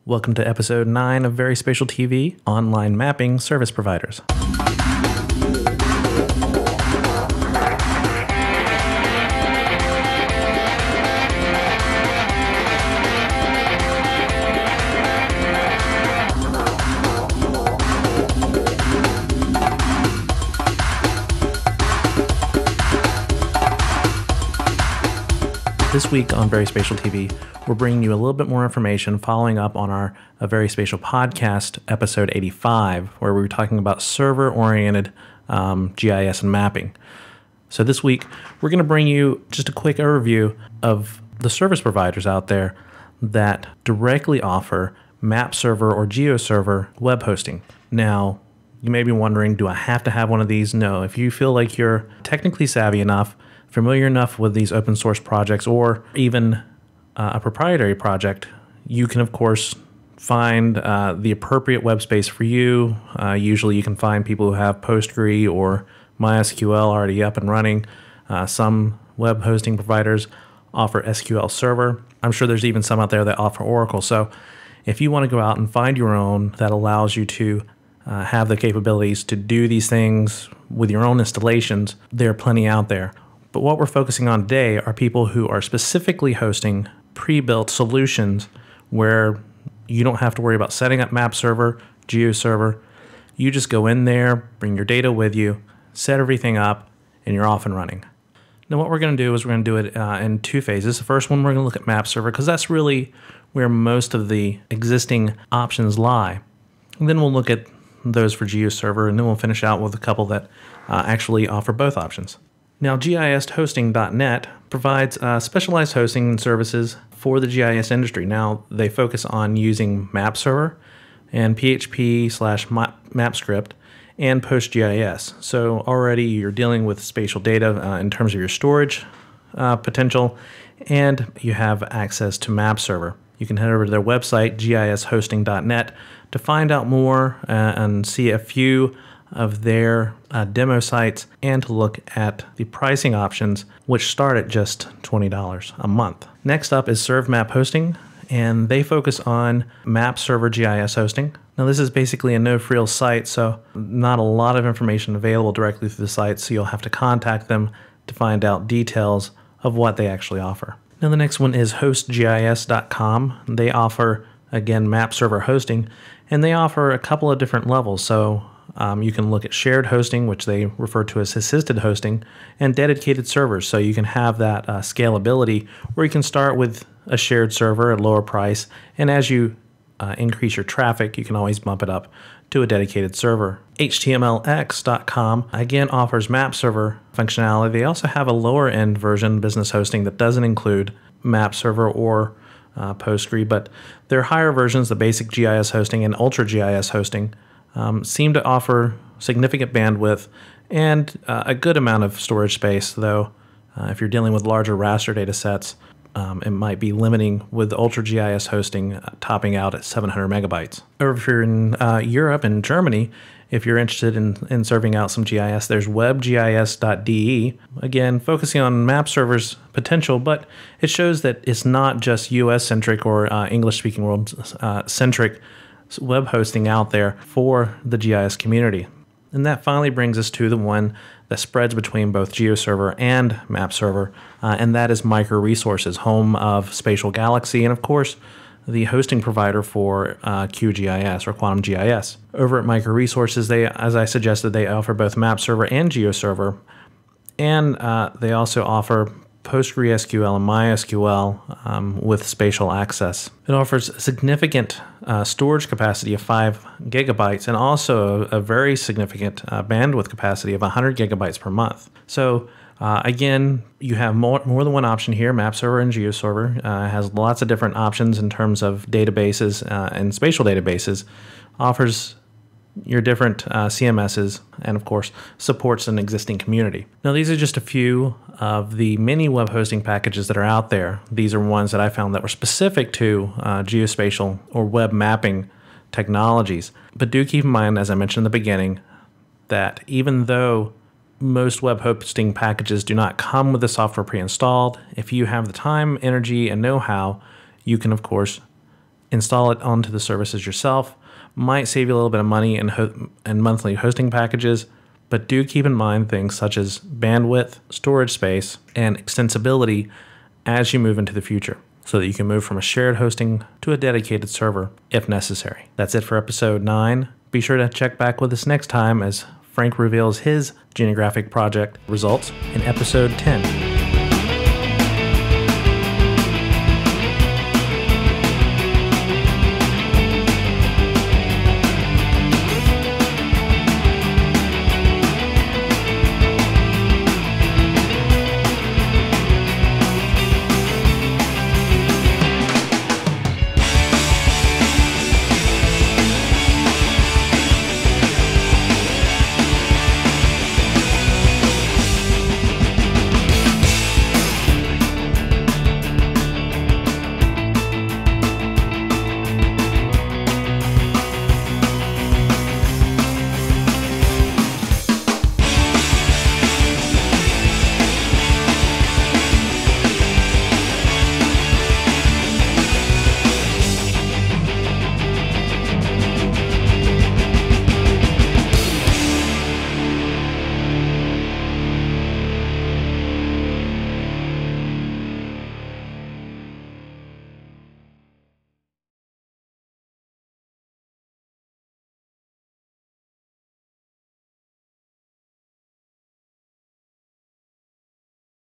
Welcome to episode 9 of VerySpatial TV, online mapping service providers. This week on VerySpatial TV, we're bringing you a little bit more information following up on our VerySpatial podcast, episode 85, where we were talking about server-oriented GIS and mapping. So this week, we're going to bring you just a quick overview of the service providers out there that directly offer MapServer or GeoServer web hosting. Now, you may be wondering, do I have to have one of these? No. If you feel like you're technically savvy enough, familiar enough with these open source projects, or even a proprietary project, you can of course find the appropriate web space for you. Usually you can find people who have Postgre or MySQL already up and running. Some web hosting providers offer SQL Server. I'm sure there's even some out there that offer Oracle. So if you want to go out and find your own that allows you to have the capabilities to do these things with your own installations, there are plenty out there. But what we're focusing on today are people who are specifically hosting pre-built solutions where you don't have to worry about setting up MapServer, GeoServer. You just go in there, bring your data with you, set everything up, and you're off and running. Now what we're going to do is we're going to do it in two phases. The first one, we're going to look at MapServer because that's really where most of the existing options lie. And then we'll look at those for GeoServer, and then we'll finish out with a couple that actually offer both options. Now, GIShosting.net provides specialized hosting services for the GIS industry. Now, they focus on using MapServer and PHP/MapScript and PostGIS. So already you're dealing with spatial data in terms of your storage potential, and you have access to MapServer. You can head over to their website, GIShosting.net, to find out more and see a few of their demo sites and to look at the pricing options, which start at just $20 a month. Next up is ServeMap hosting, and they focus on MapServer GIS hosting. Now this is basically a no-frills site, so not a lot of information available directly through the site, so you'll have to contact them to find out details of what they actually offer. Now the next one is HostGIS.com. They offer, again, MapServer hosting, and they offer a couple of different levels. So you can look at shared hosting, which they refer to as assisted hosting, and dedicated servers. So you can have that scalability where you can start with a shared server at a lower price, and as you increase your traffic, you can always bump it up to a dedicated server. HTMLX.com again offers MapServer functionality. They also have a lower end version, business hosting, that doesn't include MapServer or Postgre, but their higher versions, the basic GIS hosting and Ultra GIS hosting, seem to offer significant bandwidth and a good amount of storage space, though if you're dealing with larger raster data sets, it might be limiting with Ultra GIS hosting topping out at 700 megabytes. Or if you're in Europe and Germany, if you're interested in serving out some GIS, there's WebGISDe, again, focusing on MapServer's potential, but it shows that it's not just US-centric or English-speaking world-centric web hosting out there for the GIS community. And that finally brings us to the one that spreads between both GeoServer and MapServer, and that is MicroResources, home of Spatial Galaxy, and of course, the hosting provider for QGIS or Quantum GIS. Over at MicroResources, they, as I suggested, they offer both MapServer and GeoServer, and they also offer PostgreSQL and MySQL with spatial access. It offers significant storage capacity of 5 gigabytes and also a very significant bandwidth capacity of 100 gigabytes per month. So again, you have more than one option here. MapServer and GeoServer has lots of different options in terms of databases and spatial databases, offers your different CMSs, and of course supports an existing community. Now these are just a few of the many web hosting packages that are out there. These are ones that I found that were specific to geospatial or web mapping technologies. But do keep in mind, as I mentioned in the beginning, that even though most web hosting packages do not come with the software pre-installed, if you have the time, energy, and know-how, you can of course install it onto the services yourself. Might save you a little bit of money and monthly hosting packages, but do keep in mind things such as bandwidth, storage space, and extensibility as you move into the future, so that you can move from a shared hosting to a dedicated server if necessary. That's it for episode 9. Be sure to check back with us next time as Frank reveals his genographic project results in episode 10.